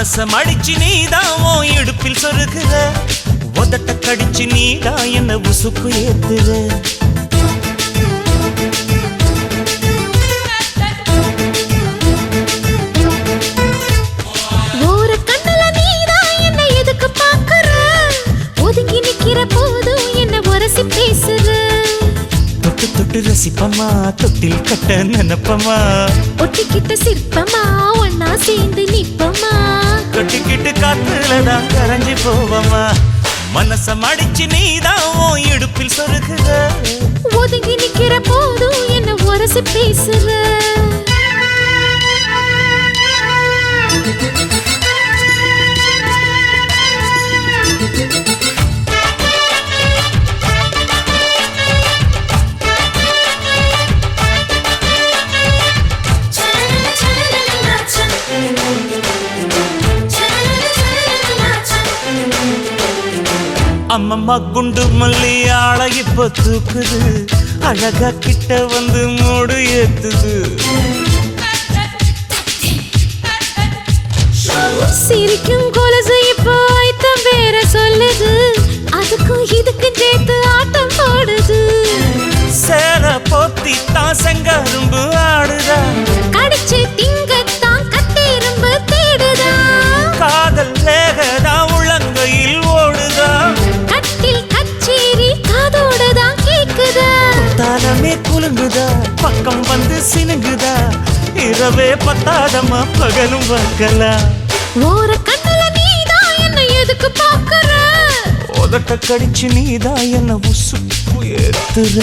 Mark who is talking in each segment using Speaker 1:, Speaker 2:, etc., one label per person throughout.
Speaker 1: மனச மடிச்சு நீதான் உன் இடுப்பில் சொருகுற உதட்ட கடிச்சு நீதான் என்ன உசுப்பு ஏத்துற
Speaker 2: ஒரு கண்ணுல நீதான் என்ன எதுக்கு பாக்குற ஒதுங்கி நிக்கிற போதும் என்ன உரசி பேசுற
Speaker 1: தொட்டு தொட்டு ரசிப்பமா தொட்டில் கட்ட நினைப்பமா
Speaker 2: ஒட்டிக்கிட்ட சிற்பமா ஒன்னா சேர்ந்து நிப்பமா
Speaker 1: தொட்டிக்கிட்டு காத்துலதான் கரைஞ்சி போவமா மனச மடிச்சு நீதான் உன் இடுப்பில் சொருகுற
Speaker 2: ஒதுங்கி நிக்கிற போதும் என்ன உரசி பேசுற
Speaker 1: அம்மம்மா குண்டு மல்லி ஆள இப்ப தூக்குது அழகா கிட்ட வந்து மூடு ஏத்துது
Speaker 2: சிரிக்கும் கொலசு இப்போ ஐத்தம் வேற சொல்லுது அதுக்கும் இதுக்கும் சேர்த்து ஆட்டம் போடுது
Speaker 1: சேர போத்தி தான் செங்கரும்பு ஆடுதா
Speaker 2: கடிச்சு திங்கத்தான் கத்தெரும்பு தேடுதா
Speaker 1: காதல் லேகதா உள்ளங்கையில் ஓடுதா
Speaker 2: கட்டில் கச்சேரி காதோடதான் கேக்குதா
Speaker 1: தாளமே குலுங்குதா பக்கம் வந்து சினுங்குதா இரவே பத்தாதமா பகலும் பார்க்கலாம்
Speaker 2: ஓர கண்ணுல நீதான் என்ன எதுக்கு பாக்குற
Speaker 1: உதட்ட கடிச்சு நீதான் என்ன உசுப்பு ஏத்துற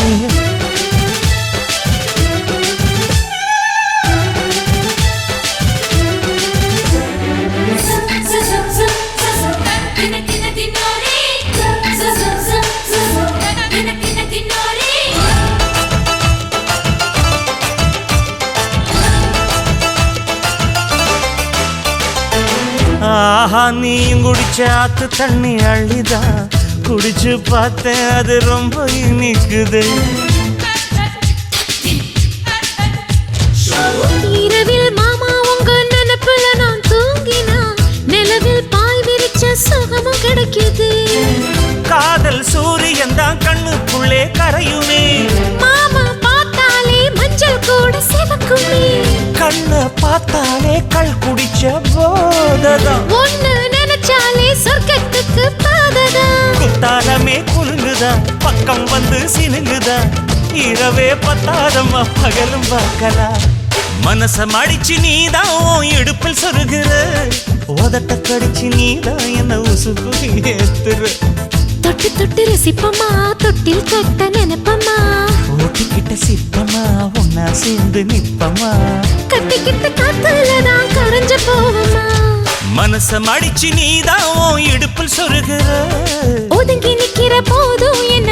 Speaker 1: ஆஹா நீயும் குடிச்ச ஆத்து தண்ணி அள்ளிதா குடிச்சு பார்த்தேன் அது ரொம்ப இனிக்குது
Speaker 2: இரவில் மாமா உங்க நினைப்புல நான் தூங்கினா நிலவில் பாய் விரிச்ச சுகமும் கிடைக்குது
Speaker 1: காதல் சூரியன் தான் கண்ணுக்குள்ளே கரையுமே
Speaker 2: மாமா பார்த்தாலே மஞ்சள் கூட சிவக்குமே
Speaker 1: கண்ண பார்த்தாலே கள் குடிச்ச போததான்
Speaker 2: ஒண்ணு நினைச்சாலே சொர்க்கத்துக்கு பாததான்
Speaker 1: குத்தாலமே குலுங்குதா பக்கம் வந்து சினுங்குதா இரவே பத்தாதம்மா பகலும் பார்க்கலாம் மனச மடிச்சு நீதான் உன் இடுப்பில் சொருகுற உதட்ட கடிச்சு நீதான் என்ன உசுப்பு ஏத்துற
Speaker 2: தொட்டு தொட்டு ரசிப்பமா தொட்டில் கட்ட நினைப்பமா
Speaker 1: ஓட்டிக்கிட்ட சிற்பமா ஒன்னா சேர்ந்து நிப்பமா
Speaker 2: கட்டிக்கிட்ட காத்துலதான் கரைஞ்சு போவமா
Speaker 1: மனச மடிச்சு நீதான் உன் இடுப்பில் சொருகுற
Speaker 2: ஒதுங்கி நிக்கிற போதும் என்ன